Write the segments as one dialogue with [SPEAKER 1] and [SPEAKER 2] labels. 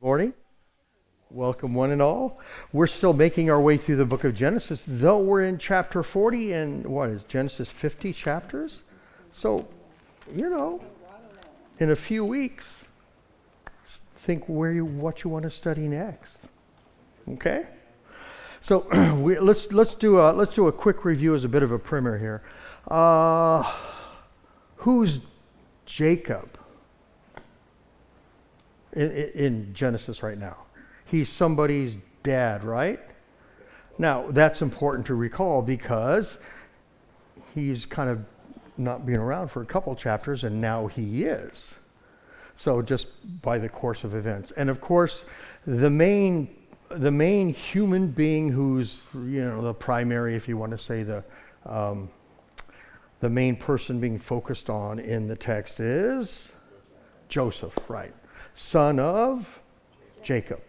[SPEAKER 1] Morning. Welcome one and all. We're still making our way through the book of Genesis, though we're in chapter 40 and what is Genesis 50 chapters? So, in a few weeks, think what you want to study next. Okay? So let's do a quick review as a bit of a primer here. Who's Jacob in Genesis right now? He's somebody's dad, right? Now, that's important to recall because he's kind of not been around for a couple chapters, and now he is. So just by the course of events. And of course, the main human being who's, the primary, if you want to say the main person being focused on in the text is Joseph, right? Son of Jacob.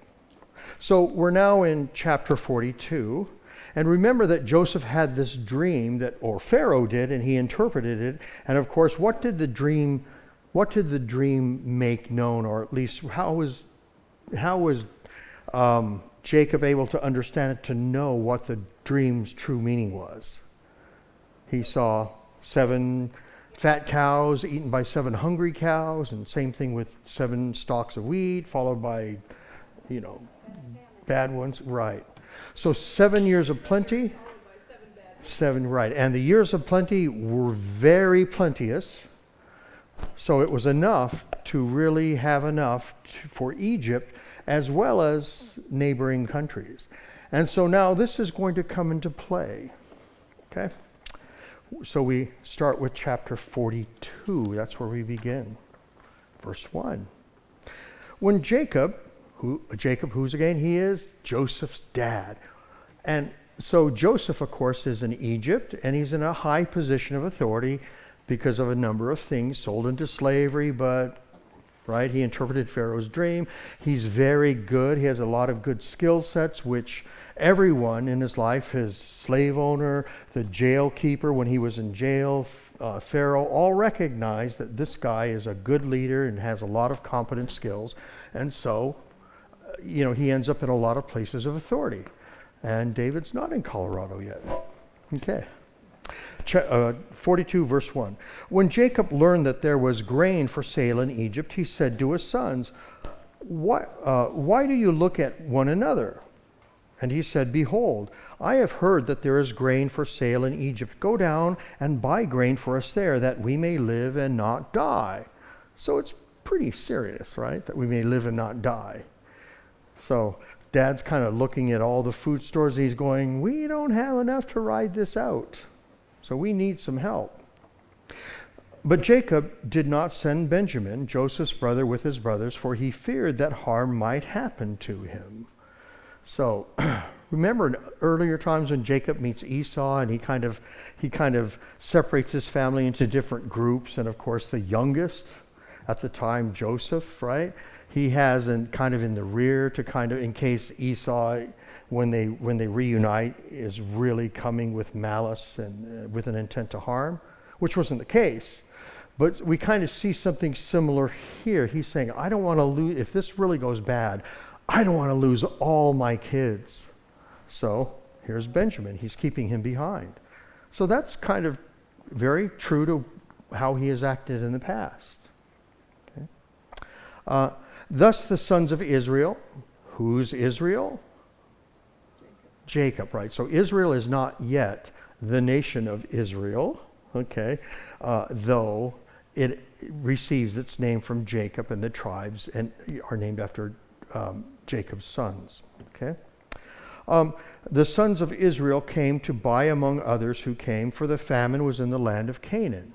[SPEAKER 1] So we're now in chapter 42, and remember that Joseph had this dream or Pharaoh did, and he interpreted it. And of course, what did the dream make known, or at least how was Jacob able to understand it, to know what the dream's true meaning was? He saw 7 fat cows eaten by 7 hungry cows, and same thing with 7 stalks of wheat, followed by, bad ones. Right. So 7 years of plenty. 7, right. And the years of plenty were very plenteous. So it was enough to really have enough for Egypt as well as neighboring countries. And so now this is going to come into play. Okay? So we start with chapter 42. That's where we begin. Verse 1. When Jacob, who's again? He is Joseph's dad. And so Joseph, of course, is in Egypt, and he's in a high position of authority because of a number of things, sold into slavery, but, right, he interpreted Pharaoh's dream. He's very good. He has a lot of good skill sets, which everyone in his life, his slave owner, the jail keeper when he was in jail, Pharaoh, all recognized that this guy is a good leader and has a lot of competent skills. And so, he ends up in a lot of places of authority. And David's not in Colorado yet. Okay. 42 verse 1. When Jacob learned that there was grain for sale in Egypt, he said to his sons, why do you look at one another? And he said, behold, I have heard that there is grain for sale in Egypt. Go down and buy grain for us there, that we may live and not die. So it's pretty serious, right? That we may live and not die. So Dad's kind of looking at all the food stores. He's going, we don't have enough to ride this out. So we need some help. But Jacob did not send Benjamin, Joseph's brother, with his brothers, for he feared that harm might happen to him. So remember in earlier times when Jacob meets Esau, and he kind of separates his family into different groups, and of course the youngest at the time, Joseph, right? He has kind of in the rear to kind of, in case Esau, when they reunite, is really coming with malice and with an intent to harm, which wasn't the case. But we kind of see something similar here. He's saying, I don't want to lose, if this really goes bad, I don't want to lose all my kids. So here's Benjamin. He's keeping him behind. So that's kind of very true to how he has acted in the past. Okay. Thus the sons of Israel. Who's Israel? Jacob, right? So Israel is not yet the nation of Israel, okay, though it receives its name from Jacob, and the tribes and are named after Jacob's sons, okay? The sons of Israel came to buy among others who came, for the famine was in the land of Canaan.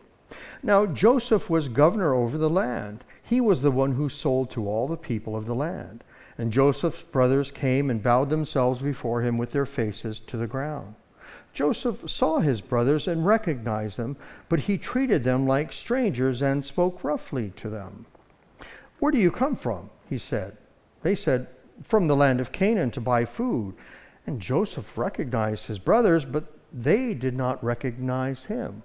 [SPEAKER 1] Now Joseph was governor over the land. He was the one who sold to all the people of the land. And Joseph's brothers came and bowed themselves before him with their faces to the ground. Joseph saw his brothers and recognized them, but he treated them like strangers and spoke roughly to them. Where do you come from? He said. They said, from the land of Canaan to buy food. And Joseph recognized his brothers, but they did not recognize him.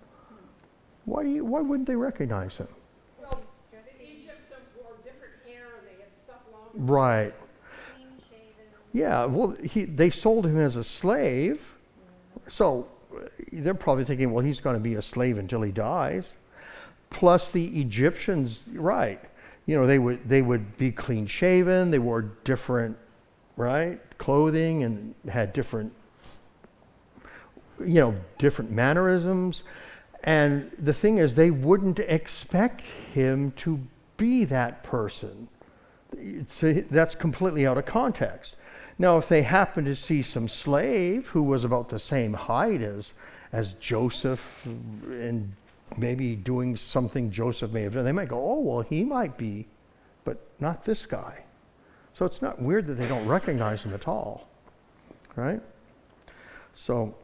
[SPEAKER 1] Why wouldn't they recognize him?
[SPEAKER 2] Well, the Egyptians wore different hair and they had stuff long.
[SPEAKER 1] Right. Yeah, well, they sold him as a slave. So they're probably thinking, well, he's going to be a slave until he dies. Plus the Egyptians, right? They would be clean shaven. They wore different, right, clothing and had different, different mannerisms. And the thing is, they wouldn't expect him to be that person. So that's completely out of context. Now, if they happen to see some slave who was about the same height as Joseph and maybe doing something Joseph may have done, they might go, oh, well, he might be, but not this guy. So it's not weird that they don't recognize him at all, right? So,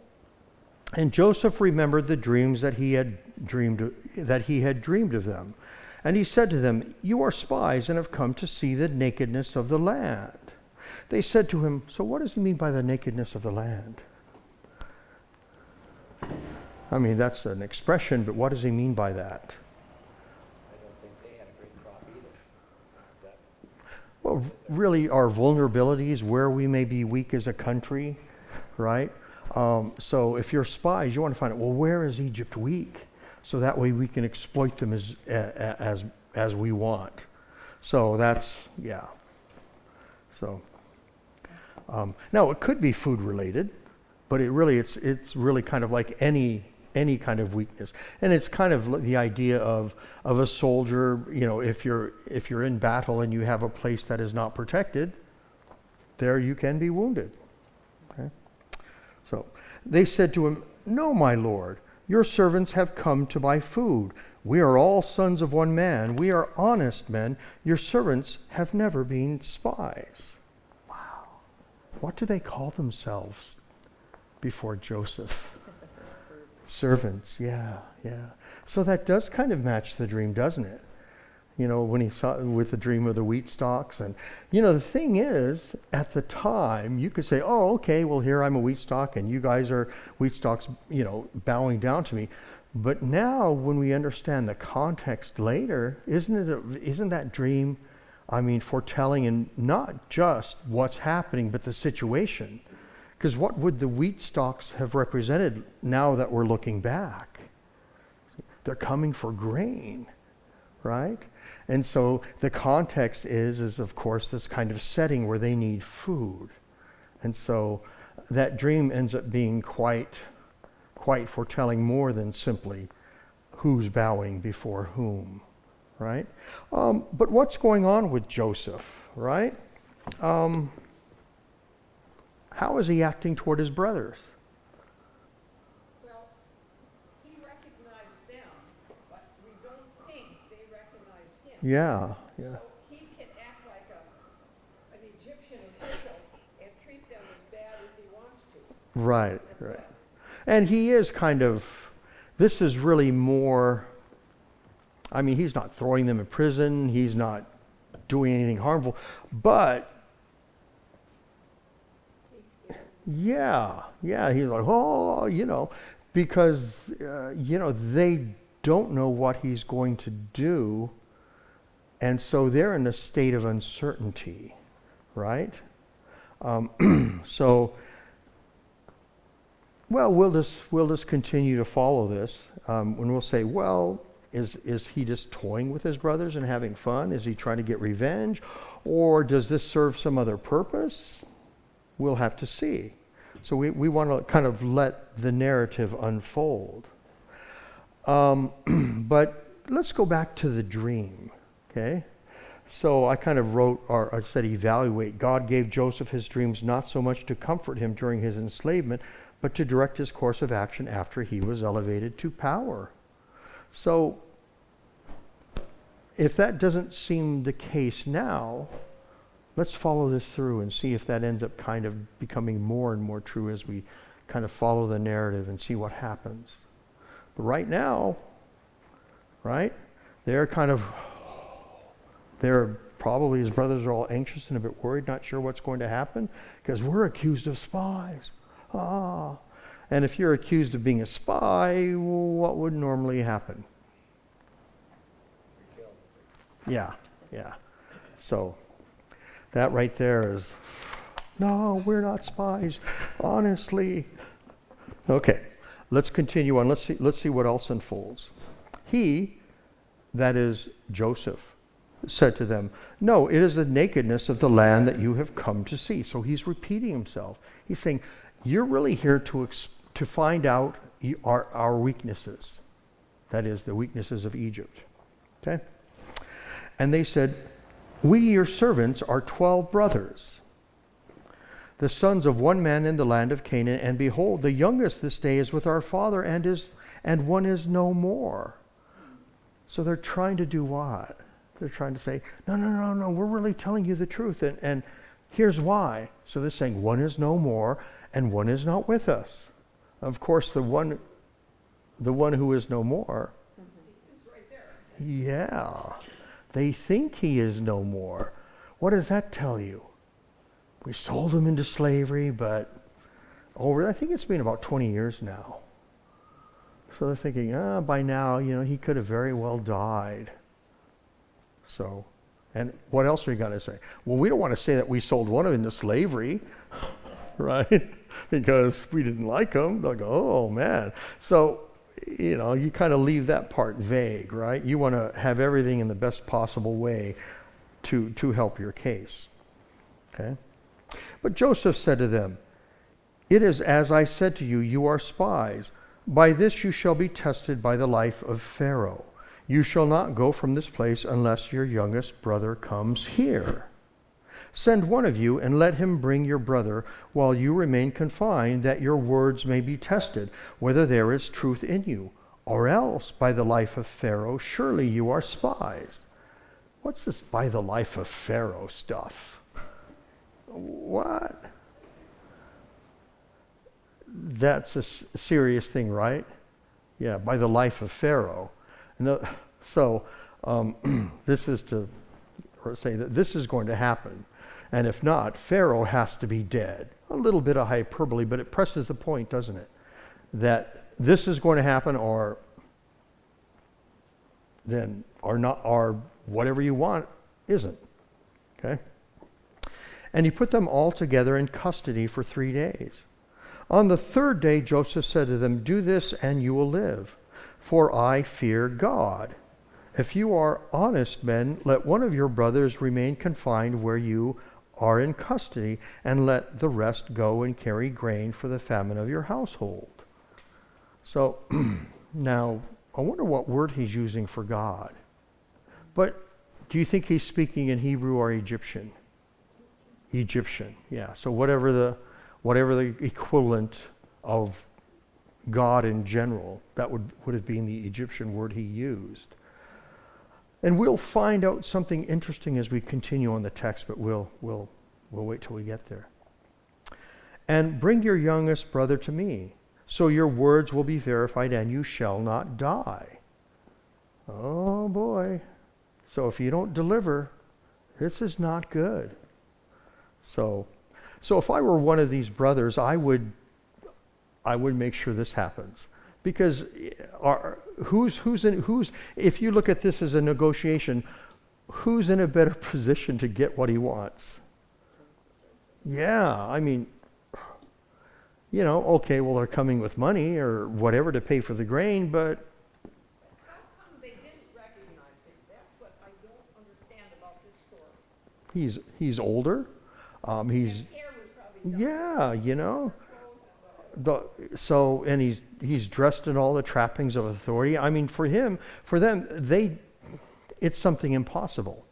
[SPEAKER 1] and Joseph remembered the dreams that he had dreamed of them. And he said to them, you are spies and have come to see the nakedness of the land. They said to him, so what does he mean by the nakedness of the land? I mean, that's an expression, but what does he mean by that?
[SPEAKER 2] I don't think they had a great crop either.
[SPEAKER 1] Well, really, our vulnerabilities, where we may be weak as a country, right? So if you're spies, you want to find out, well, where is Egypt weak? So that way we can exploit them as we want. So that's, yeah. So now it could be food related, but it's really kind of like any kind of weakness. And it's kind of the idea of a soldier, if you're in battle and you have a place that is not protected, there you can be wounded. Okay? So they said to him, no, my lord, your servants have come to buy food. We are all sons of one man. We are honest men. Your servants have never been spies. Wow. What do they call themselves before Joseph? Servants, yeah. So that does kind of match the dream, doesn't it? When he saw with the dream of the wheat stalks. And, the thing is, at the time, you could say, oh, okay, well, here I'm a wheat stalk and you guys are wheat stalks, bowing down to me. But now when we understand the context later, isn't that dream, foretelling in not just what's happening, but the situation? Because what would the wheat stalks have represented now that we're looking back? They're coming for grain, right? And so the context is of course this kind of setting where they need food. And so that dream ends up being quite foretelling more than simply who's bowing before whom, right? But what's going on with Joseph, right? How is he acting toward his brothers?
[SPEAKER 3] Well, he recognized them, but we don't think they recognize him.
[SPEAKER 1] Yeah.
[SPEAKER 3] So he can act like an Egyptian official and treat them as bad as he wants to.
[SPEAKER 1] Right. And he is this is really more, he's not throwing them in prison, he's not doing anything harmful, but yeah, he's like, oh, because, they don't know what he's going to do, and so they're in a state of uncertainty, right? Well, we'll just continue to follow this, when we'll say, well, is he just toying with his brothers and having fun? Is he trying to get revenge? Or does this serve some other purpose? We'll have to see. So we want to kind of let the narrative unfold. But let's go back to the dream, okay? So I kind of wrote, or I said evaluate. God gave Joseph his dreams not so much to comfort him during his enslavement, but to direct his course of action after he was elevated to power. So if that doesn't seem the case now, let's follow this through and see if that ends up kind of becoming more and more true as we kind of follow the narrative and see what happens. But right now, right, they're probably, his brothers are all anxious and a bit worried, not sure what's going to happen, because we're accused of spies. And if you're accused of being a spy, what would normally happen? Yeah. So that right there is, No, we're not spies. Honestly. Okay, let's continue on. Let's see what else unfolds. He, that is Joseph, said to them, no, it is the nakedness of the land that you have come to see. So he's repeating himself. He's saying, you're really here to find out our weaknesses. That is, the weaknesses of Egypt. Okay? And they said, we, your servants, are 12 brothers, the sons of one man in the land of Canaan, and behold, the youngest this day is with our father, and one is no more. So they're trying to do what? They're trying to say, no, we're really telling you the truth, and here's why. So they're saying, one is no more, and one is not with us. Of course, the one who is no more,
[SPEAKER 3] It's right there.
[SPEAKER 1] yeah, they think he is no more. What does that tell you? We sold him into slavery, but I think it's been about 20 years now. So they're thinking, by now, he could have very well died. So, and what else are you going to say? Well, we don't want to say that we sold one of them into slavery, right? Because we didn't like him. Like, oh, man. So, you kind of leave that part vague, right? You want to have everything in the best possible way to help your case. Okay? But Joseph said to them, it is as I said to you, you are spies. By this you shall be tested by the life of Pharaoh. You shall not go from this place unless your youngest brother comes here. Send one of you and let him bring your brother while you remain confined, that your words may be tested, whether there is truth in you. Or else, by the life of Pharaoh, surely you are spies. What's this by the life of Pharaoh stuff? What? That's a serious thing, right? Yeah, by the life of Pharaoh. So this is to say that this is going to happen. And if not, Pharaoh has to be dead. A little bit of hyperbole, but it presses the point, doesn't it? That this is going to happen, or whatever you want isn't. Okay? And he put them all together in custody for 3 days. On the third day, Joseph said to them, do this and you will live, for I fear God. If you are honest men, let one of your brothers remain confined where you are in custody, and let the rest go and carry grain for the famine of your household. So now, I wonder what word he's using for God. But do you think he's speaking in Hebrew or Egyptian? Egyptian, yeah. So whatever the equivalent of God in general, that would have been the Egyptian word he used. And we'll find out something interesting as we continue on the text, but we'll wait till we get there. And bring your youngest brother to me, so your words will be verified and you shall not die. Oh boy. So if you don't deliver, this is not good. So if I were one of these brothers, I would make sure this happens. Because if you look at this as a negotiation, who's in a better position to get what he wants? Yeah, I mean, okay, well, they're coming with money or whatever to pay for the grain, but
[SPEAKER 3] How come they didn't recognize him? That's what I don't understand about this story.
[SPEAKER 1] he's older.
[SPEAKER 3] His hair was probably done.
[SPEAKER 1] Yeah, and he's dressed in all the trappings of authority. I mean, for them, it's something impossible.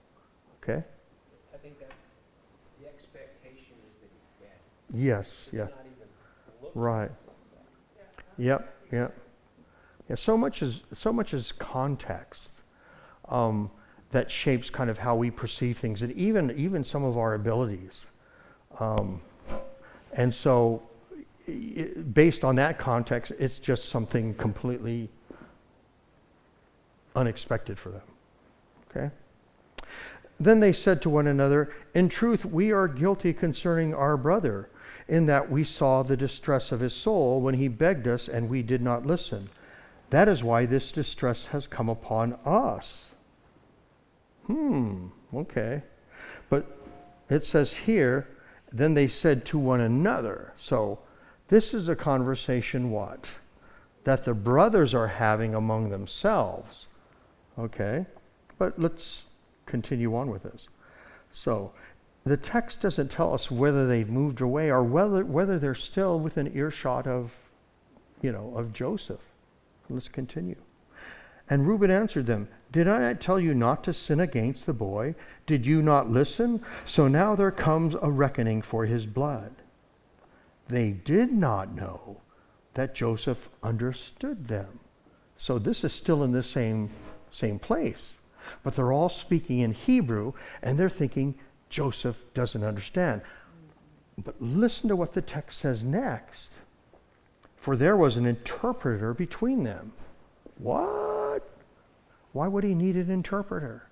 [SPEAKER 1] Okay?
[SPEAKER 2] I think that the expectation is that he's dead.
[SPEAKER 1] Yes,
[SPEAKER 2] He's
[SPEAKER 1] yeah.
[SPEAKER 2] not even looking.
[SPEAKER 1] Right. Yep. Yeah, so much is context that shapes kind of how we perceive things, and even some of our abilities. And so based on that context, it's just something completely unexpected for them. Okay? Then they said to one another, in truth, we are guilty concerning our brother, in that we saw the distress of his soul when he begged us and we did not listen. That is why this distress has come upon us. Okay. But it says here then they said to one another. So this is a conversation what? That the brothers are having among themselves. Okay? But let's continue on with this. So the text doesn't tell us whether they've moved away or whether they're still within earshot of Joseph. Let's continue. And Reuben answered them, "Did I not tell you not to sin against the boy? Did you not listen? So now there comes a reckoning for his blood." They did not know that Joseph understood them. So this is still in the same place. But they're all speaking in Hebrew, and they're thinking Joseph doesn't understand. But listen to what the text says next. For there was an interpreter between them. What? Why would he need an interpreter?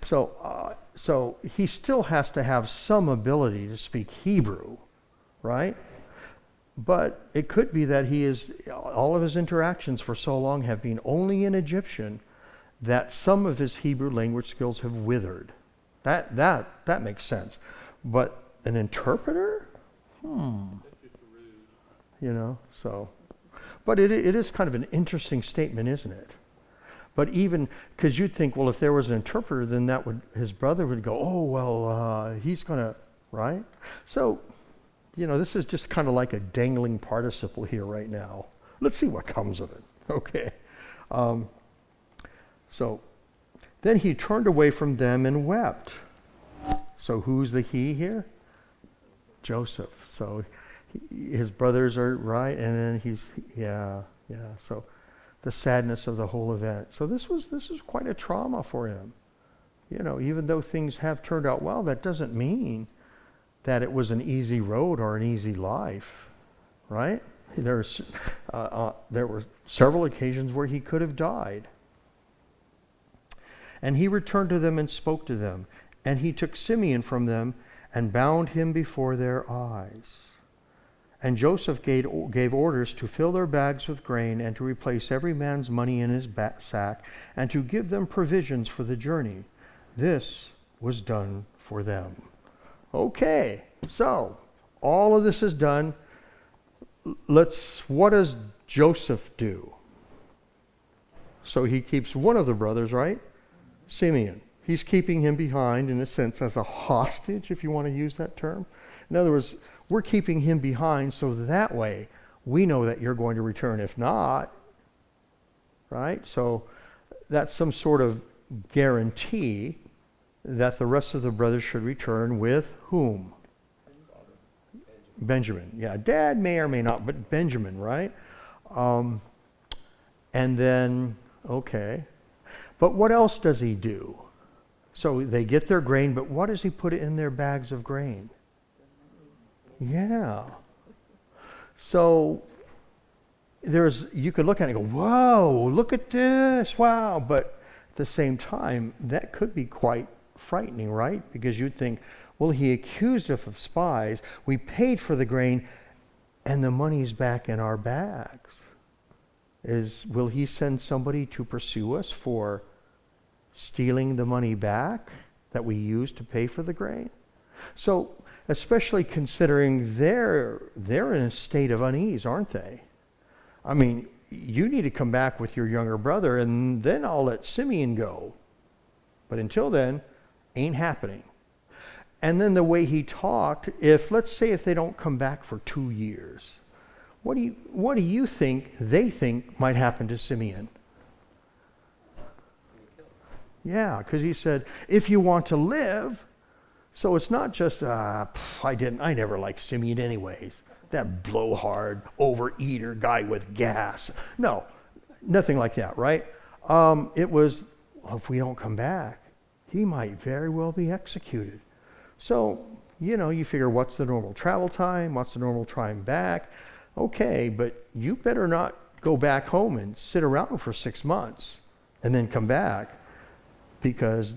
[SPEAKER 1] So he still has to have some ability to speak Hebrew, right? But it could be that all of his interactions for so long have been only in Egyptian that some of his Hebrew language skills have withered. That makes sense. But an interpreter? But it is kind of an interesting statement, isn't it? But even, because you'd think, well, if there was an interpreter, then his brother would go, oh, well, he's going to, right? So, this is just kind of like a dangling participle here right now. Let's see what comes of it. Okay. So, then he turned away from them and wept. So who's the he here? Joseph. So his brothers are right, and then so the sadness of the whole event. So this was quite a trauma for him. Even though things have turned out well, that doesn't mean that it was an easy road or an easy life, right? There were several occasions where he could have died. And he returned to them and spoke to them. And he took Simeon from them and bound him before their eyes. And Joseph gave orders to fill their bags with grain and to replace every man's money in his sack and to give them provisions for the journey. This was done for them. Okay, so all of this is done. What does Joseph do? So he keeps one of the brothers, right? Simeon. He's keeping him behind, in a sense, as a hostage, if you want to use that term. In other words, we're keeping him behind so that way we know that you're going to return. If not, right? So that's some sort of guarantee that the rest of the brothers should return with whom? Benjamin. Yeah, Dad may or may not, but Benjamin, right? And then, okay. But what else does he do? So they get their grain, but what does he put in their bags of grain? Yeah. So you could look at it and go, whoa, look at this, wow. But at the same time, that could be quite frightening, right? Because you'd think, well, he accused us of spies, we paid for the grain, and the money's back in our bags. Will he send somebody to pursue us for stealing the money back that we used to pay for the grain? So, especially considering they're in a state of unease, aren't they? I mean, you need to come back with your younger brother, and then I'll let Simeon go. But until then, ain't happening. And then the way he talked, let's say if they don't come back for 2 years, what do you think they think might happen to Simeon? Yeah, because he said, if you want to live, so it's not just, I never liked Simeon anyways. That blowhard, overeater guy with gas. No, nothing like that, right? It was, if we don't come back, he might very well be executed. So, you figure what's the normal travel time? What's the normal time back? Okay, but you better not go back home and sit around for 6 months and then come back, because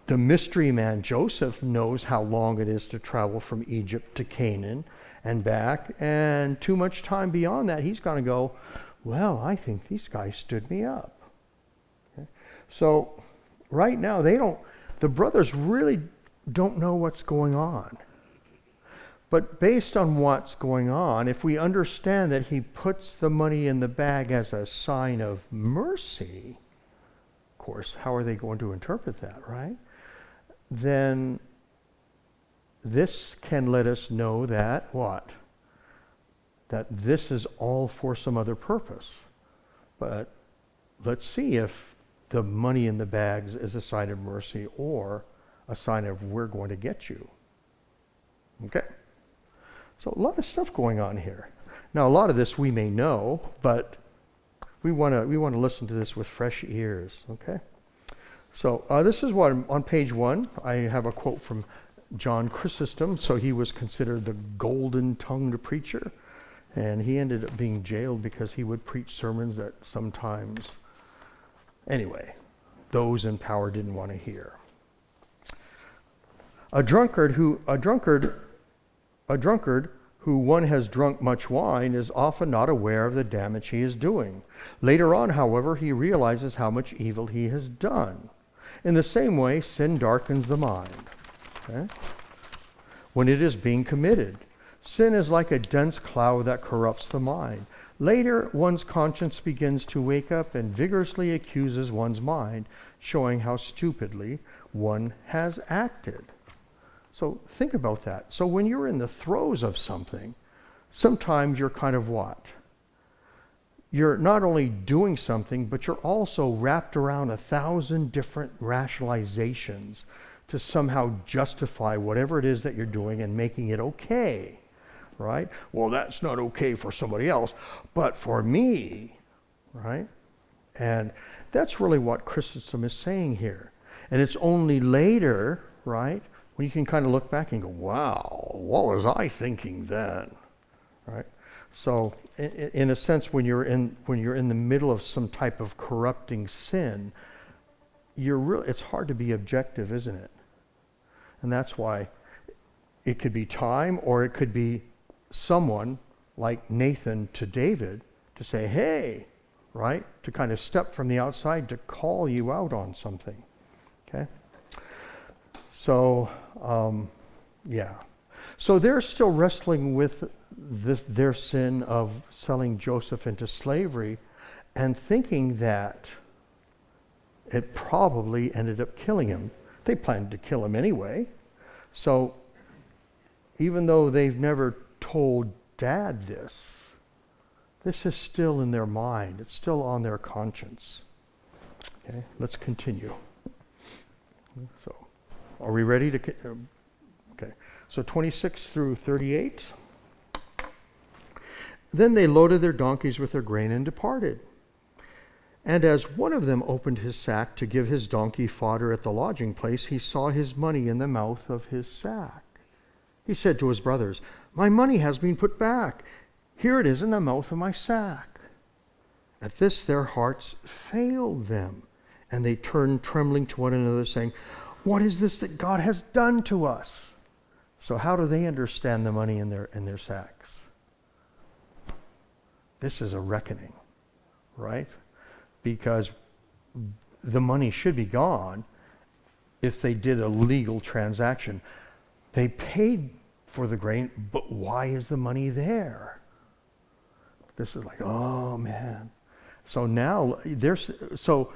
[SPEAKER 1] the mystery man Joseph knows how long it is to travel from Egypt to Canaan and back, and too much time beyond that, he's going to go, well, I think these guys stood me up. Okay? So right now, the brothers really don't know what's going on. But based on what's going on, if we understand that he puts the money in the bag as a sign of mercy, of course, how are they going to interpret that, right? Then this can let us know that what? That this is all for some other purpose. But let's see if the money in the bags is a sign of mercy or a sign of we're going to get you. Okay? So a lot of stuff going on here. Now a lot of this we may know, but we want to listen to this with fresh ears. Okay? So this is what on page 1 I have a quote from John Chrysostom. So he was considered the golden-tongued preacher, and he ended up being jailed because he would preach sermons that sometimes, anyway, those in power didn't want to hear. A drunkard who one has drunk much wine is often not aware of the damage he is doing. Later on, however, he realizes how much evil he has done. In the same way, sin darkens the mind. Okay? When it is being committed, sin is like a dense cloud that corrupts the mind. Later, one's conscience begins to wake up and vigorously accuses one's mind, showing how stupidly one has acted. So think about that. So when you're in the throes of something, sometimes you're kind of what? You're not only doing something, but you're also wrapped around 1,000 different rationalizations to somehow justify whatever it is that you're doing and making it okay, right? Well, that's not okay for somebody else, but for me, right? And that's really what Chrysostom is saying here. And it's only later, right, when you can kind of look back and go, wow, what was I thinking then, right? So in a sense, when you're in the middle of some type of corrupting sin, it's hard to be objective, isn't it? And that's why it could be time, or it could be someone like Nathan to David to say, hey, right? To kind of step from the outside to call you out on something. Okay? So, yeah. So they're still wrestling with their sin of selling Joseph into slavery and thinking that it probably ended up killing him. They planned to kill him anyway. So even though they've never told Dad this is still in their mind. It's still on their conscience. Okay, let's continue. So, are we ready to? Okay, so 26 through 38. Then they loaded their donkeys with their grain and departed. And as one of them opened his sack to give his donkey fodder at the lodging place, he saw his money in the mouth of his sack. He said to his brothers, "My money has been put back. Here it is in the mouth of my sack." At this their hearts failed them, and they turned trembling to one another, saying, "What is this that God has done to us?" So how do they understand the money in their sacks? This is a reckoning, right? Because the money should be gone if they did a legal transaction. They paid for the grain, but why is the money there? This is like, oh man. So now, so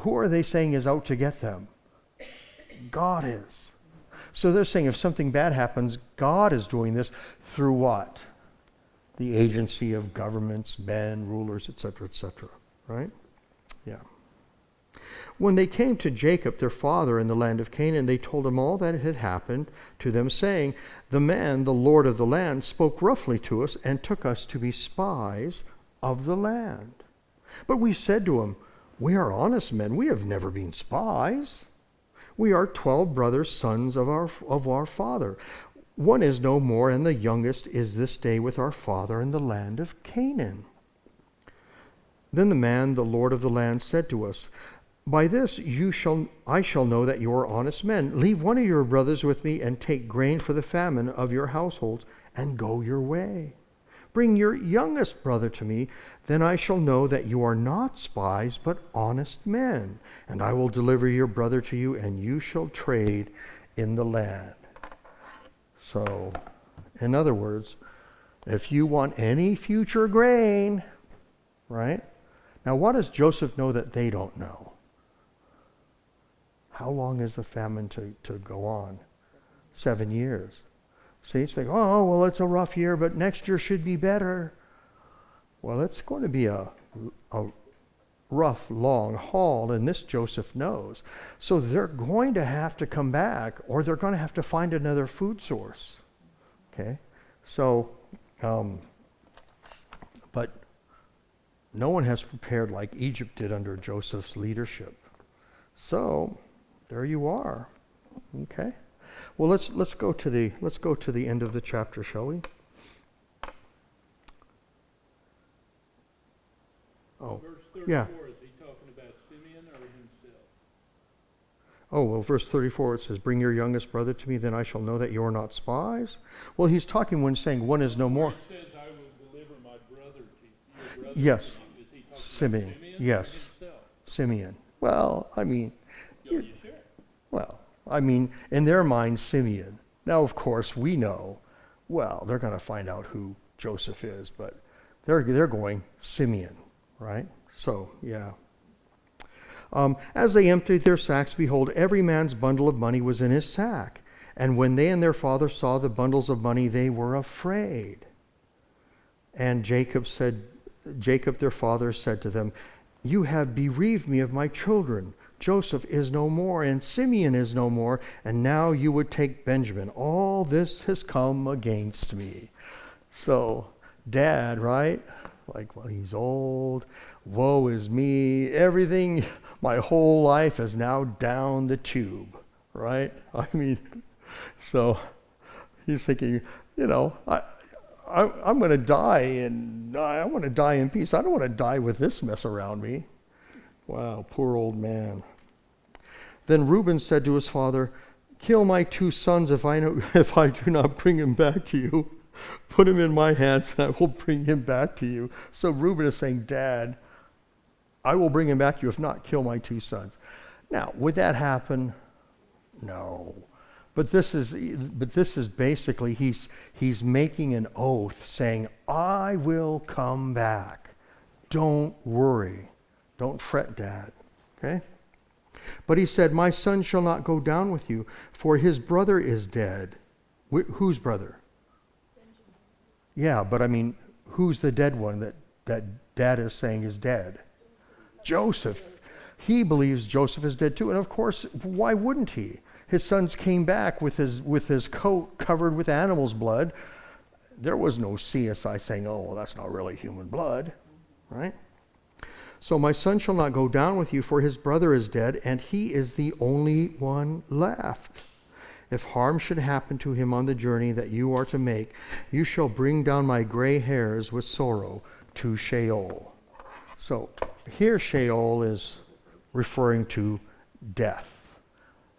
[SPEAKER 1] who are they saying is out to get them? God is. So they're saying if something bad happens, God is doing this through what? The agency of governments, men, rulers, etc., right? Yeah. When they came to Jacob, their father, in the land of Canaan, they told him all that had happened to them, saying, "The man, the Lord of the land, spoke roughly to us and took us to be spies of the land. But we said to him, 'We are honest men. We have never been spies. We are 12 brothers, sons of our father. One is no more, and the youngest is this day with our father in the land of Canaan.' Then the man, the Lord of the land, said to us, 'By this I shall know that you are honest men. Leave one of your brothers with me and take grain for the famine of your households and go your way. Bring your youngest brother to me, then I shall know that you are not spies but honest men. And I will deliver your brother to you, and you shall trade in the land. So, in other words, if you want any future grain, right? Now, what does Joseph know that they don't know? How long is the famine to go on? 7 years. See, it's like, oh, well, it's a rough year, but next year should be better. Well, it's going to be a rough, long haul, and this Joseph knows. So they're going to have to come back, or they're going to have to find another food source. Okay? So, but no one has prepared like Egypt did under Joseph's leadership. So, there you are. Okay? Well, let's go to the end of the chapter, shall we? Oh,
[SPEAKER 4] Verse 34,
[SPEAKER 1] yeah.
[SPEAKER 4] is he talking about Simeon or himself?
[SPEAKER 1] Oh, well, verse 34, it says, "Bring your youngest brother to me, then I shall know that you are not spies." Well, he's talking when saying one is no more.
[SPEAKER 4] He says, I will deliver my brother to your brother
[SPEAKER 1] Yes.
[SPEAKER 4] to you. Is he talking
[SPEAKER 1] Simeon.
[SPEAKER 4] about Simeon
[SPEAKER 1] Yes.
[SPEAKER 4] or himself?
[SPEAKER 1] Simeon. Well, I mean,
[SPEAKER 4] Are you sure?
[SPEAKER 1] well, I mean, in their mind, Simeon. Now, of course, we know, well, they're going to find out who Joseph is, but they're going Simeon, right? So, yeah. As they emptied their sacks, behold, every man's bundle of money was in his sack. And when they and their father saw the bundles of money, they were afraid. And Jacob, their father, said to them, "You have bereaved me of my children. Joseph is no more, and Simeon is no more, and now you would take Benjamin. All this has come against me." So, Dad, right? Like, well, he's old. Woe is me. Everything, my whole life is now down the tube, right? I mean, so he's thinking, I'm going to die, and I want to die in peace. I don't want to die with this mess around me. Wow, poor old man. Then Reuben said to his father, "Kill my 2 sons if I do not bring him back to you. Put him in my hands, and I will bring him back to you." So Reuben is saying, "Dad, I will bring him back to you. If not, kill my 2 sons." Now, would that happen? No. But this is basically he's making an oath, saying, "I will come back. Don't worry. Don't fret, Dad." Okay? But he said, "My son shall not go down with you, for his brother is dead." Whose brother? Benjamin. Yeah, but I mean, who's the dead one that Dad is saying is dead? Joseph. He believes Joseph is dead too. And of course, why wouldn't he? His sons came back with his coat covered with animal's blood. There was no CSI saying, "Oh, well, that's not really human blood," right? "So my son shall not go down with you, for his brother is dead, and he is the only one left. If harm should happen to him on the journey that you are to make, you shall bring down my gray hairs with sorrow to Sheol." So here Sheol is referring to death.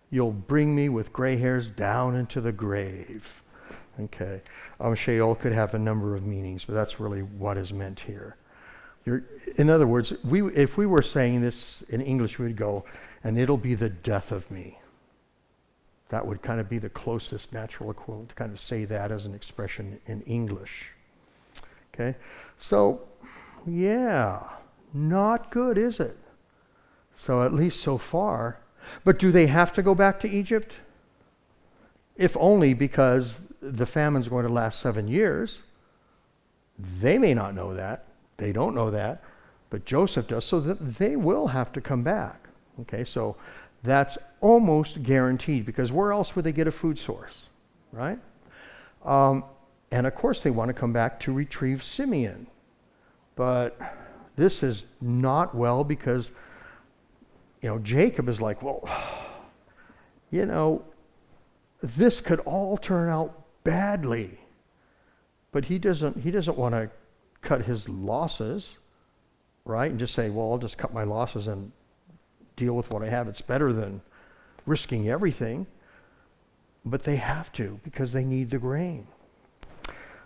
[SPEAKER 1] You'll bring me with gray hairs down into the grave. Okay. Sheol could have a number of meanings, but that's really what is meant here. In other words, if we were saying this in English, we would go, "And it'll be the death of me." That would kind of be the closest natural equivalent to kind of say that as an expression in English. Okay? So, yeah, not good, is it? So at least so far. But do they have to go back to Egypt? If only because the famine's going to last 7 years. They may not know that. They don't know that. But Joseph does, so that they will have to come back. Okay, so that's almost guaranteed, because where else would they get a food source, right? And of course they want to come back to retrieve Simeon. But this is not well, because Jacob is like, well, this could all turn out badly. But he doesn't want to cut his losses, right? And just say, well, I'll just cut my losses and deal with what I have. It's better than risking everything. But they have to, because they need the grain.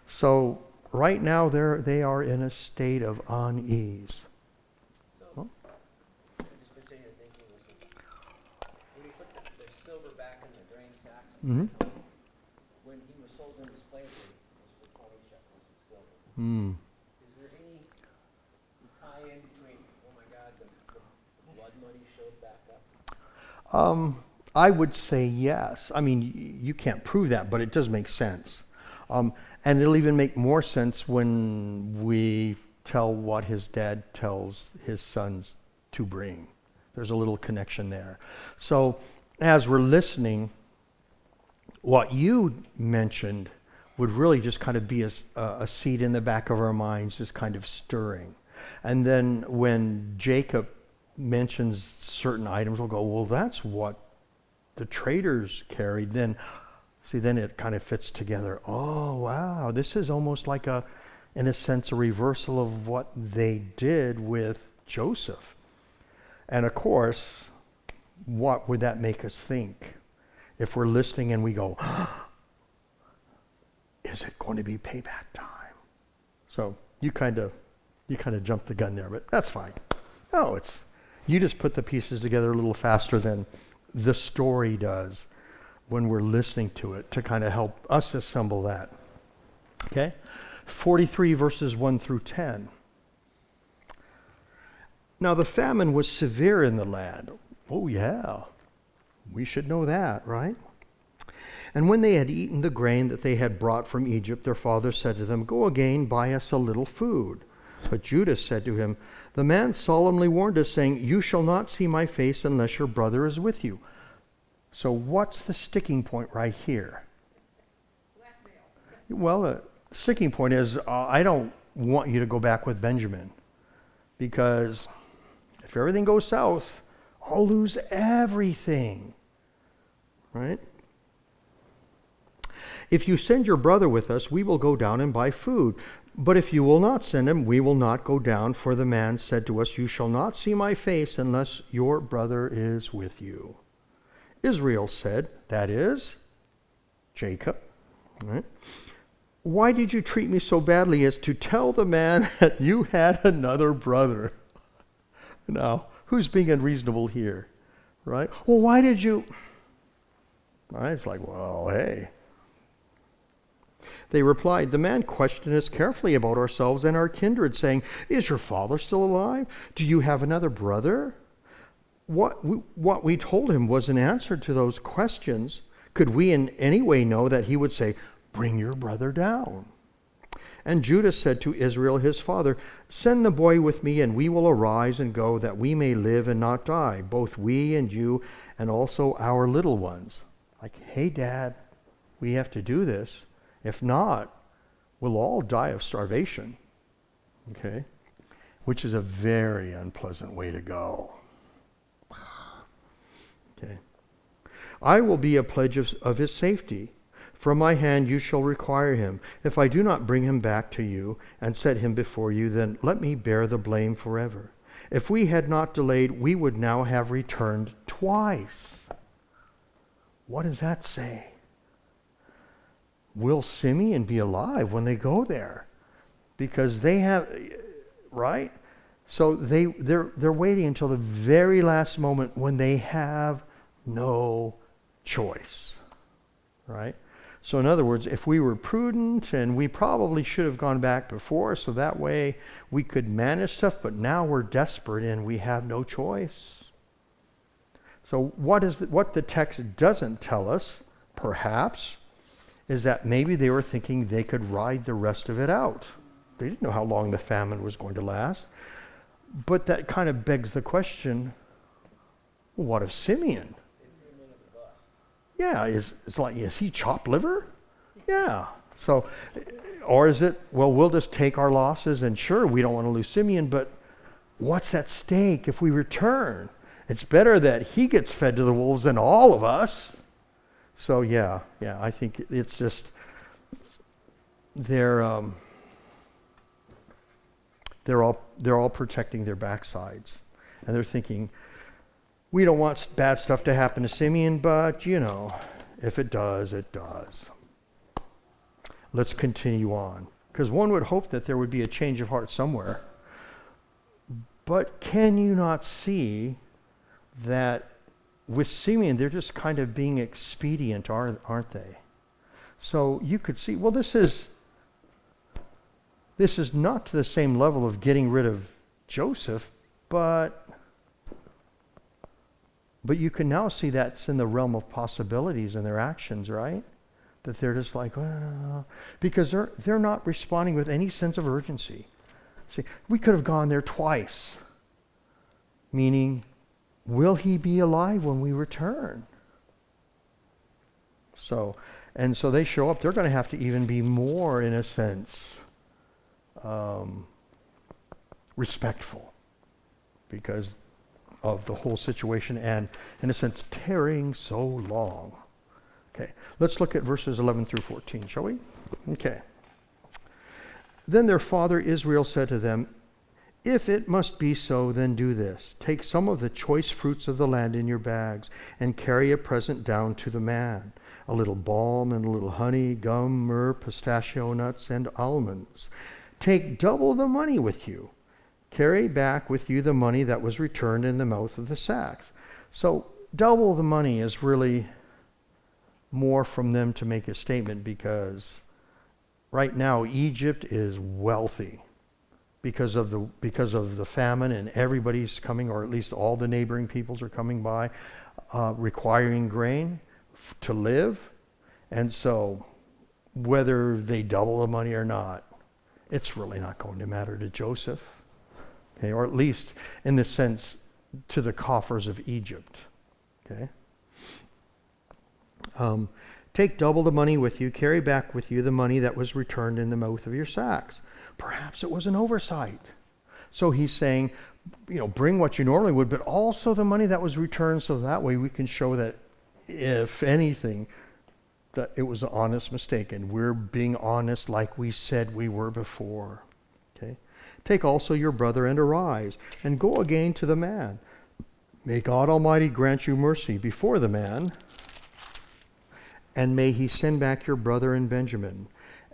[SPEAKER 1] So right now they are in a state of unease.
[SPEAKER 2] So, I just been sitting here thinking, when you put the silver back in the grain sack,
[SPEAKER 1] Mm-hmm.
[SPEAKER 2] When he was sold into slavery, it was for 20 shekels of silver.
[SPEAKER 1] Mm.
[SPEAKER 2] Is there any tie-in between, oh my God, the blood money showed back up?
[SPEAKER 1] I would say yes. I mean, you can't prove that, but it does make sense. And it'll even make more sense when we tell what his dad tells his sons to bring. There's a little connection there. So as we're listening, what you mentioned would really just kind of be a seed in the back of our minds, just kind of stirring. And then when Jacob mentions certain items, we'll go, well, that's what the traders carried. Then it kind of fits together. Oh, wow, this is almost like in a sense, a reversal of what they did with Joseph. And of course, what would that make us think? If we're listening and we go, is it going to be payback time? So you kind of jumped the gun there, but that's fine. No, you just put the pieces together a little faster than the story does when we're listening to it to kind of help us assemble that. Okay? 43 verses 1 through 10. Now the famine was severe in the land. Oh yeah, we should know that, right? And when they had eaten the grain that they had brought from Egypt, their father said to them, go again, buy us a little food. But Judah said to him, the man solemnly warned us, saying, you shall not see my face unless your brother is with you. So what's the sticking point right here?
[SPEAKER 3] Blackmail.
[SPEAKER 1] Well, the sticking point is, I don't want you to go back with Benjamin, because if everything goes south, I'll lose everything, right? If you send your brother with us, we will go down and buy food. But if you will not send him, we will not go down, for the man said to us, you shall not see my face unless your brother is with you. Israel said, that is, Jacob, right? Why did you treat me so badly as to tell the man that you had another brother? Now, who's being unreasonable here, right? Well, why did you? Right? It's like, well, hey. They replied, the man questioned us carefully about ourselves and our kindred, saying, is your father still alive? Do you have another brother? What we told him was an answer to those questions. Could we in any way know that he would say, bring your brother down? And Judah said to Israel his father, send the boy with me, and we will arise and go, that we may live and not die, both we and you, and also our little ones. Like, hey, Dad, we have to do this. If not, we'll all die of starvation. Okay? Which is a very unpleasant way to go. Okay. I will be a pledge of his safety. From my hand you shall require him. If I do not bring him back to you and set him before you, then let me bear the blame forever. If we had not delayed, we would now have returned twice. What does that say? Will Simeon be alive when they go there? Because they have, right? So they're waiting until the very last moment when they have no choice, right? So in other words, if we were prudent, and we probably should have gone back before, so that way we could manage stuff, but now we're desperate and we have no choice. So what the text doesn't tell us, perhaps, is that maybe they were thinking they could ride the rest of it out. They didn't know how long the famine was going to last. But that kind of begs the question, well, what of Simeon? Yeah, is he chopped liver? Yeah. So, or is it, well, we'll just take our losses, and sure, we don't want to lose Simeon, but what's at stake if we return? It's better that he gets fed to the wolves than all of us. So yeah, I think it's just they're all protecting their backsides, and they're thinking, we don't want bad stuff to happen to Simeon, but if it does, it does. Let's continue on, because one would hope that there would be a change of heart somewhere. But can you not see that with Simeon, they're just kind of being expedient, aren't they? So you could see, well, this is not to the same level of getting rid of Joseph, but you can now see that's in the realm of possibilities in their actions, right? That they're just like, well, because they're not responding with any sense of urgency. See, we could have gone there twice, meaning, will he be alive when we return? So they show up. They're going to have to even be more, in a sense, respectful because of the whole situation and, in a sense, tarrying so long. Okay, let's look at verses 11 through 14, shall we? Okay. Then their father Israel said to them, if it must be so, then do this. Take some of the choice fruits of the land in your bags and carry a present down to the man. A little balm and a little honey, gum, myrrh, pistachio nuts, and almonds. Take double the money with you. Carry back with you the money that was returned in the mouth of the sacks. So double the money is really more from them to make a statement because right now Egypt is wealthy because of the famine, and everybody's coming, or at least all the neighboring peoples are coming by, requiring grain to live. And so whether they double the money or not, it's really not going to matter to Joseph. Okay, or at least in the sense to the coffers of Egypt. Okay. Take double the money with you. Carry back with you the money that was returned in the mouth of your sacks. Perhaps it was an oversight. So he's saying, bring what you normally would, but also the money that was returned, so that way we can show that, if anything, that it was an honest mistake, and we're being honest like we said we were before. Okay. Take also your brother and arise, and go again to the man. May God Almighty grant you mercy before the man, and may he send back your brother and Benjamin.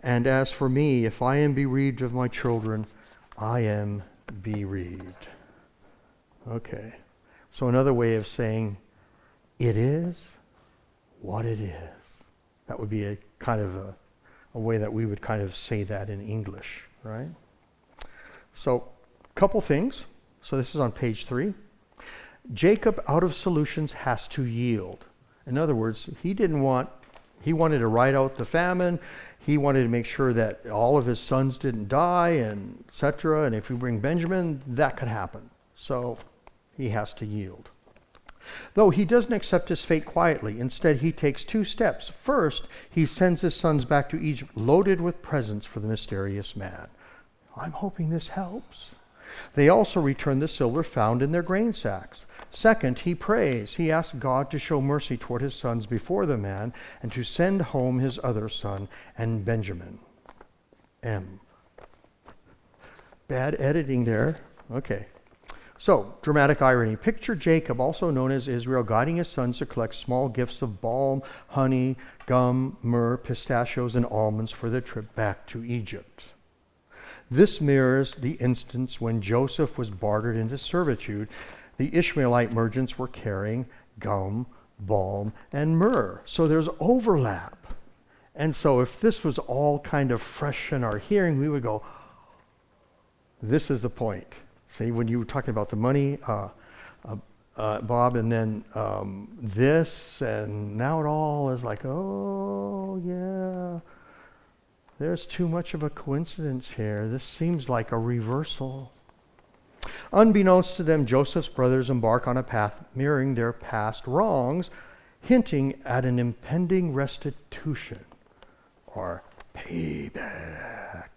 [SPEAKER 1] And as for me, if I am bereaved of my children, I am bereaved. Okay. So another way of saying, it is what it is. That would be a kind of a way that we would kind of say that in English, right? So, couple things. So this is on page 3. Jacob, out of solutions, has to yield. In other words, he wanted to ride out the famine. He wanted to make sure that all of his sons didn't die, and etc. And if you bring Benjamin, that could happen. So he has to yield. Though he doesn't accept his fate quietly. Instead, he takes 2 steps. First, he sends his sons back to Egypt loaded with presents for the mysterious man. I'm hoping this helps. They also return the silver found in their grain sacks. Second, he prays. He asks God to show mercy toward his sons before the man and to send home his other son and Benjamin. M. Bad editing there. Okay. So, dramatic irony. Picture Jacob, also known as Israel, guiding his sons to collect small gifts of balm, honey, gum, myrrh, pistachios, and almonds for the trip back to Egypt. This mirrors the instance when Joseph was bartered into servitude. The Ishmaelite merchants were carrying gum, balm, and myrrh. So there's overlap. And so if this was all kind of fresh in our hearing, we would go, this is the point. See, when you were talking about the money, Bob, and then this, and now it all is like, oh, yeah. There's too much of a coincidence here. This seems like a reversal. Unbeknownst to them, Joseph's brothers embark on a path mirroring their past wrongs, hinting at an impending restitution or payback.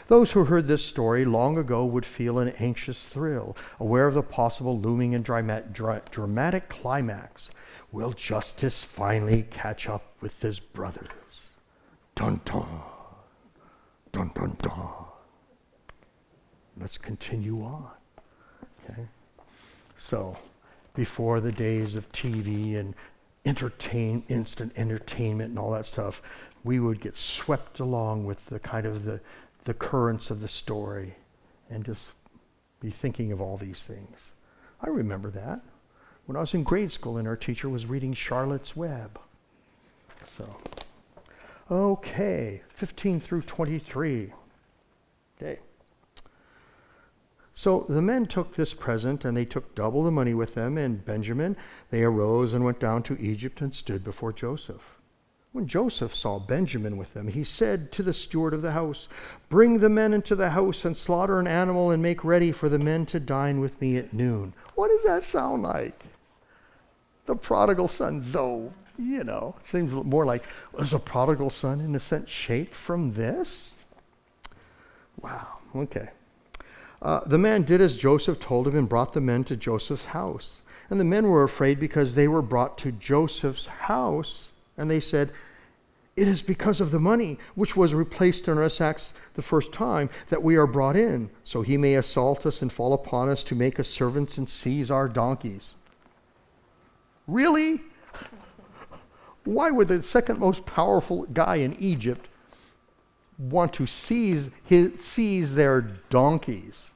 [SPEAKER 1] Those who heard this story long ago would feel an anxious thrill, aware of the possible looming and dramatic climax. Will justice finally catch up with his brothers? Dun dun, dun dun dun. Let's continue on. Okay. So, before the days of TV and instant entertainment and all that stuff, we would get swept along with the kind of the currents of the story and just be thinking of all these things. I remember that. when I was in grade school and our teacher was reading Charlotte's Web. So, okay, 15 through 23. Okay. So the men took this present, and they took double the money with them, and Benjamin, they arose and went down to Egypt and stood before Joseph. When Joseph saw Benjamin with them, he said to the steward of the house, "Bring the men into the house and slaughter an animal and make ready for the men to dine with me at noon." What does that sound like? The prodigal son, though, seems more like, was a prodigal son in a sense shaped from this? Wow, okay. The man did as Joseph told him and brought the men to Joseph's house. And the men were afraid because they were brought to Joseph's house. And they said, "It is because of the money which was replaced in our sacks the first time that we are brought in, so he may assault us and fall upon us to make us servants and seize our donkeys." Really? Why would the second most powerful guy in Egypt want to seize their donkeys?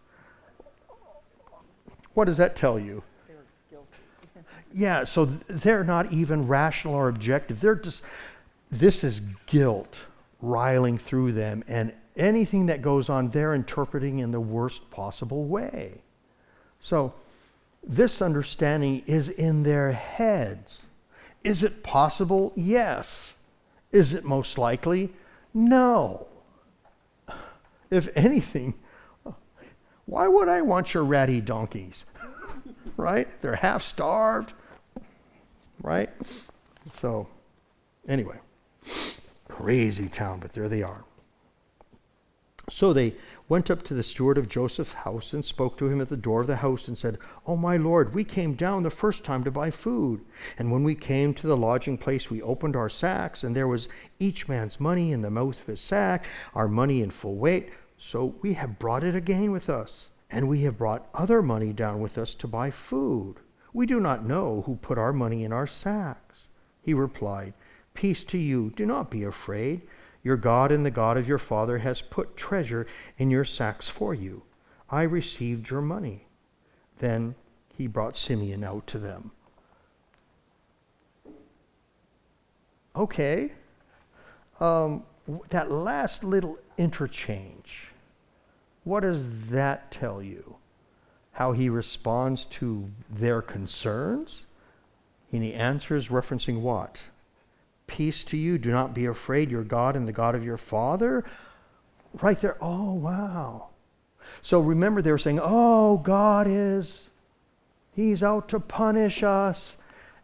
[SPEAKER 1] What does that tell you?
[SPEAKER 5] They were guilty.
[SPEAKER 1] Yeah, so they're not even rational or objective. This is guilt riling through them, and anything that goes on, they're interpreting in the worst possible way. So this understanding is in their heads. Is it possible? Yes. Is it most likely? No. If anything, why would I want your ratty donkeys? Right? They're half starved. Right? So, anyway, crazy town, but there they are. So they went up to the steward of Joseph's house and spoke to him at the door of the house and said, "Oh, my lord, we came down the first time to buy food. And when we came to the lodging place, we opened our sacks, and there was each man's money in the mouth of his sack, our money in full weight. So we have brought it again with us, and we have brought other money down with us to buy food. We do not know who put our money in our sacks." He replied, "Peace to you, do not be afraid. Your God and the God of your father has put treasure in your sacks for you. I received your money." Then he brought Simeon out to them. Okay. That last little interchange, what does that tell you? How he responds to their concerns? And he answers referencing what? Peace to you, do not be afraid, your God and the God of your father. Right there, oh wow. So remember they were saying, oh, he's out to punish us.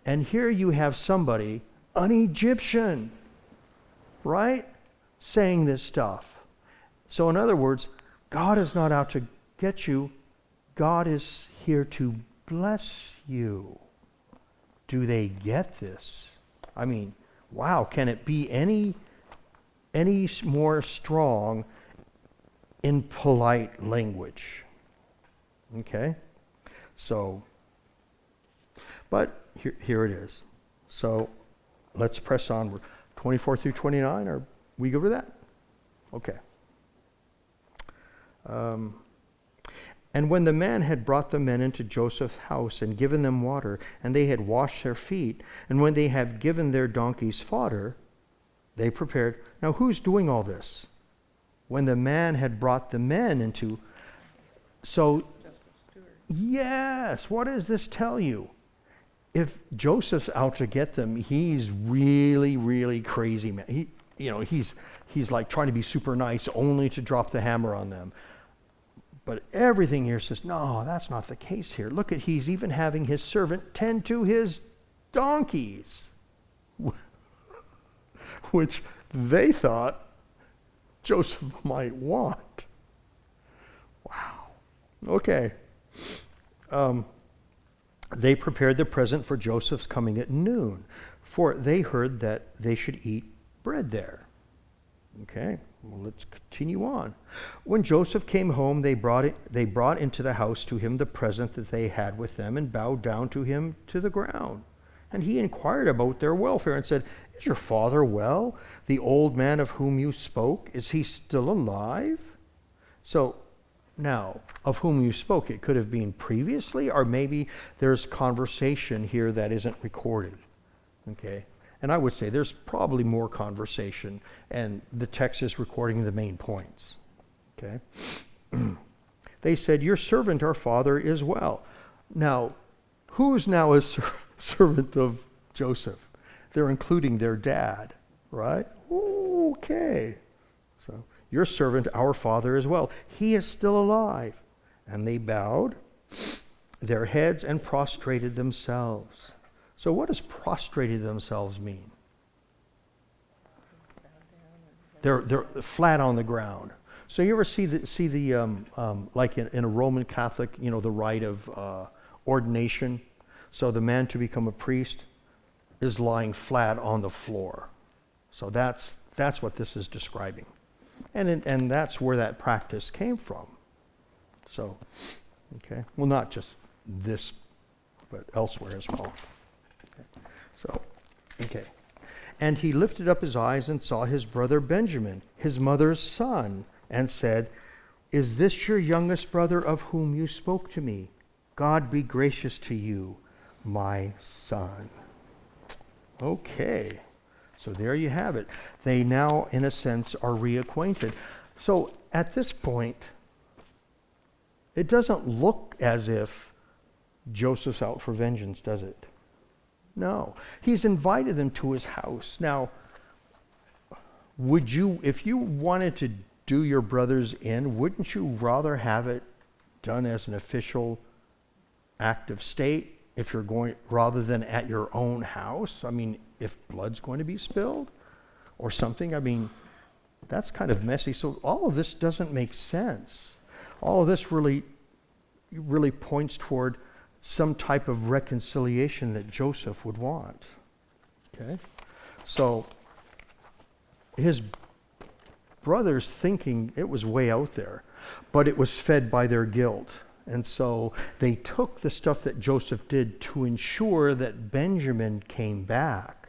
[SPEAKER 1] And here you have somebody, an Egyptian, right, saying this stuff. So in other words, God is not out to get you. God is here to bless you. Do they get this? I mean, wow, can it be any more strong in polite language? Okay? So, but here it is. So, let's press on. We're 24 through 29. Are we good with that? Okay. And when the man had brought the men into Joseph's house and given them water, and they had washed their feet, and when they had given their donkeys fodder, they prepared. Now, who's doing all this? When the man had brought the men into... So, yes, what does this tell you? If Joseph's out to get them, he's really, really crazy, man. He's like trying to be super nice only to drop the hammer on them. But everything here says, no, that's not the case here. Look at, he's even having his servant tend to his donkeys, which they thought Joseph might want. Wow. Okay. They prepared the present for Joseph's coming at noon, for they heard that they should eat bread there. Okay. Well, let's continue on. When Joseph came home, they brought into the house to him the present that they had with them and bowed down to him to the ground. And he inquired about their welfare and said, "Is your father well? The old man of whom you spoke, is he still alive?" So Now, of whom you spoke, it could have been previously, or maybe there's conversation here that isn't recorded. Okay? And I would say there's probably more conversation, and the text is recording the main points. Okay? They said, your servant, our father, is well. Now, who's now a servant of Joseph? They're including their dad, right? Okay. So, your servant, our father, is well. He is still alive. And they bowed their heads and prostrated themselves. So what does prostrated themselves mean? They're flat on the ground. So you ever see the like in a Roman Catholic, you know, the rite of ordination? So the man to become a priest is lying flat on the floor. So that's what this is describing. And that's where that practice came from. So, okay. Well, not just this, but elsewhere as well. Okay. So, okay. And he lifted up his eyes and saw his brother Benjamin, his mother's son, and said, is this your youngest brother of whom you spoke to me? God be gracious to you, my son. Okay. So there you have it. They now, in a sense, are reacquainted. So at this point, it doesn't look as if Joseph's out for vengeance, does it? No. He's invited them to his house. Now, would you, if you wanted to do your brothers in, wouldn't you rather have it done as an official act of state if you're going, rather than at your own house? I mean, if blood's going to be spilled or something, I mean, that's kind of messy. So all of this doesn't make sense. All of this really points toward some type of reconciliation that Joseph would want. Okay? So his brothers thinking it was way out there, but it was fed by their guilt. And so they took the stuff that Joseph did to ensure that Benjamin came back.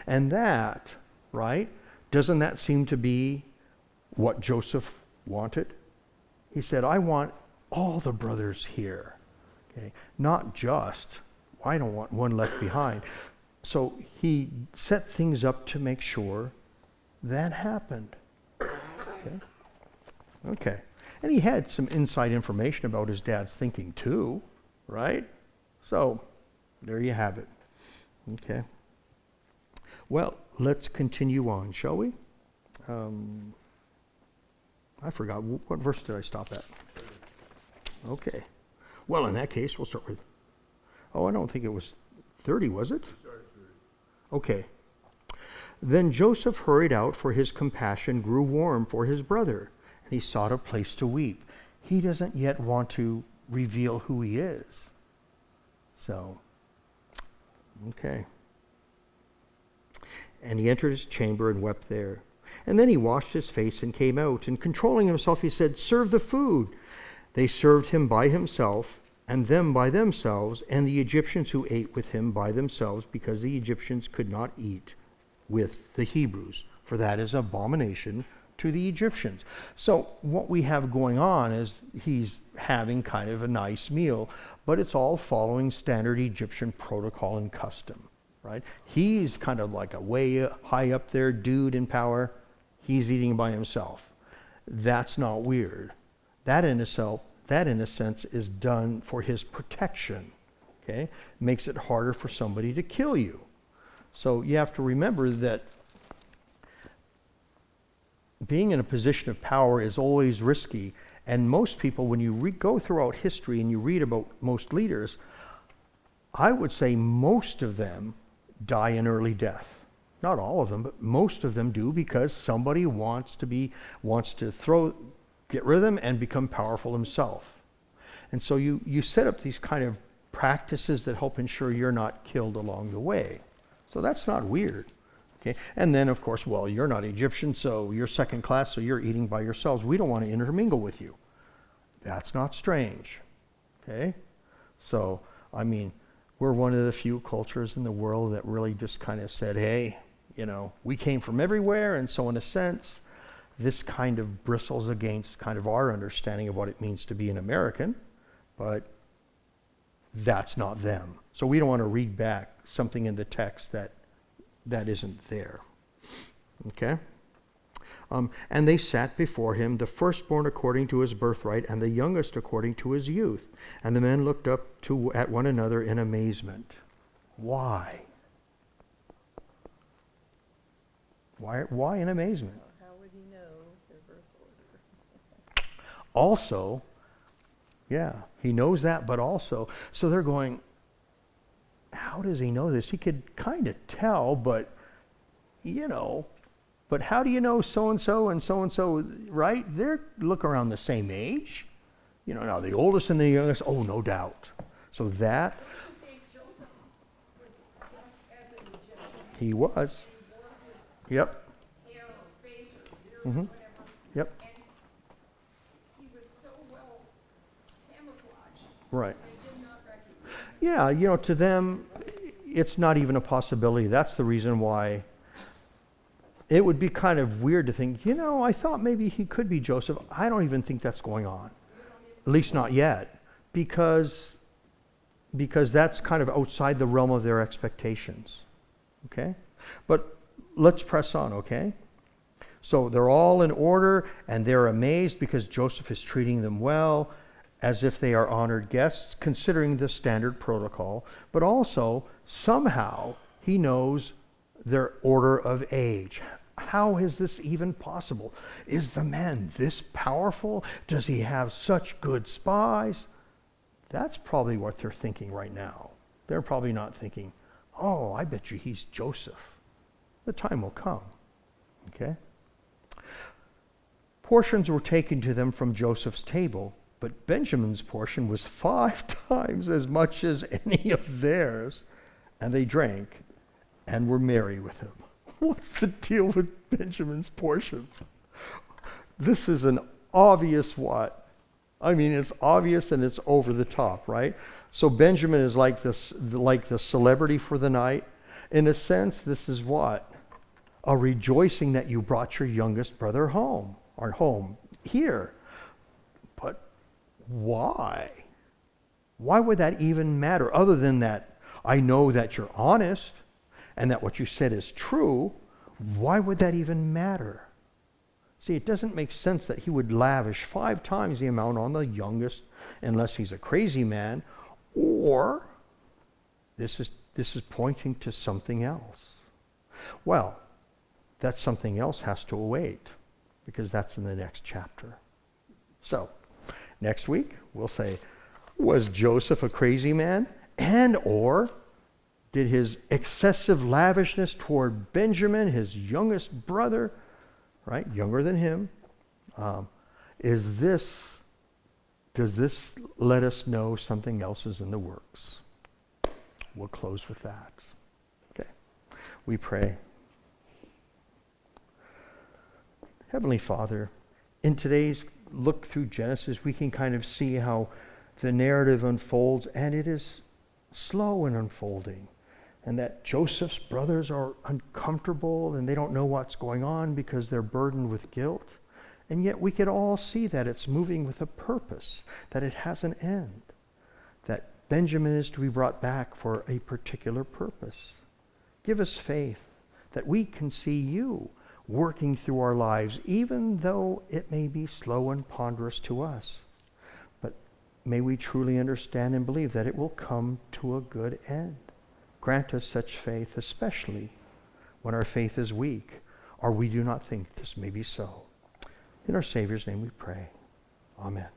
[SPEAKER 1] And that, right, doesn't that seem to be what Joseph wanted? He said, I want all the brothers here. Okay? Not just, I don't want one left behind. So he set things up to make sure that happened. Okay? Okay. And he had some inside information about his dad's thinking too, right? So, there you have it. Okay. Well, let's continue on, shall we? I forgot. What verse did I stop at? Okay. Well, in that case, we'll start with... Oh, I don't think it was 30, was it? Okay. Then Joseph hurried out, for his compassion grew warm for his brother, and he sought a place to weep. He doesn't yet want to reveal who he is. So, okay. And he entered his chamber and wept there. And then he washed his face and came out, and controlling himself, he said, serve the food. They served him by himself, and them by themselves, and the Egyptians who ate with him by themselves, because the Egyptians could not eat with the Hebrews, for that is abomination to the Egyptians. So what we have going on is he's having kind of a nice meal, but it's all following standard Egyptian protocol and custom, right? He's kind of like a way high up there dude in power. He's eating by himself. That's not weird. That in a sense is done for his protection. Okay? Makes it harder for somebody to kill you. So you have to remember that being in a position of power is always risky. And most people, when you go throughout history and you read about most leaders, I would say most of them die an early death. Not all of them, but most of them do, because somebody wants to get rid of them and become powerful himself. And so you set up these kind of practices that help ensure you're not killed along the way. So that's not weird. Okay? And then, of course, well, you're not Egyptian, so you're second class, so you're eating by yourselves. We don't want to intermingle with you. That's not strange. Okay? So, I mean, we're one of the few cultures in the world that really just kind of said, hey, you know, we came from everywhere, and so in a sense, this kind of bristles against kind of our understanding of what it means to be an American, but that's not them. So we don't want to read back something in the text that isn't there. Okay? And they sat before him, the firstborn according to his birthright, and the youngest according to his youth. And the men looked up at one another in amazement. Why? Why in amazement?
[SPEAKER 3] How would he know their birth order?
[SPEAKER 1] Also, yeah, he knows that, but also, so they're going, how does he know this? He could kind of tell, but, but how do you know so-and-so and so-and-so, right? They look around the same age. Now the oldest and the youngest, oh, no doubt. So that,
[SPEAKER 3] Don't you think Joseph was just as an Egyptian?
[SPEAKER 1] he was.
[SPEAKER 3] He wore his
[SPEAKER 1] Yep.
[SPEAKER 3] hair or face or beard
[SPEAKER 1] Mhm.
[SPEAKER 3] or whatever.
[SPEAKER 1] Yep.
[SPEAKER 3] And he was so well camouflaged,
[SPEAKER 1] Right.
[SPEAKER 3] they did not recognize him.
[SPEAKER 1] Yeah, to them, it's not even a possibility. That's the reason why it would be kind of weird to think, I thought maybe he could be Joseph. I don't even think that's going on. At least not yet. Because that's kind of outside the realm of their expectations. Okay? But let's press on, okay? So they're all in order, and they're amazed because Joseph is treating them well, as if they are honored guests, considering the standard protocol. But also, somehow, he knows their order of age. How is this even possible? Is the man this powerful? Does he have such good spies? That's probably what they're thinking right now. They're probably not thinking, oh, I bet you he's Joseph. The time will come. Okay? Portions were taken to them from Joseph's table, but Benjamin's portion was 5 times as much as any of theirs. And they drank and were merry with him. What's the deal with Benjamin's portions? This is an obvious what? I mean, it's obvious and it's over the top, right? So Benjamin is like the celebrity for the night. In a sense, this is what? A rejoicing that you brought your youngest brother home, or home here. But why? Why would that even matter? Other than that, I know that you're honest and that what you said is true. Why would that even matter? See, it doesn't make sense that he would lavish 5 times the amount on the youngest unless he's a crazy man, or this is pointing to something else. Well, that something else has to await, because that's in the next chapter. So, next week, we'll say, was Joseph a crazy man? And or did his excessive lavishness toward Benjamin, his youngest brother, right, younger than him, does this let us know something else is in the works? We'll close with that. Okay, we pray. Heavenly Father, in today's look through Genesis, we can kind of see how the narrative unfolds, and it is slow in unfolding. And that Joseph's brothers are uncomfortable and they don't know what's going on because they're burdened with guilt. And yet we could all see that it's moving with a purpose, that it has an end, that Benjamin is to be brought back for a particular purpose. Give us faith that we can see you working through our lives, even though it may be slow and ponderous to us. But may we truly understand and believe that it will come to a good end. Grant us such faith, especially when our faith is weak, or we do not think this may be so. In our Savior's name we pray. Amen.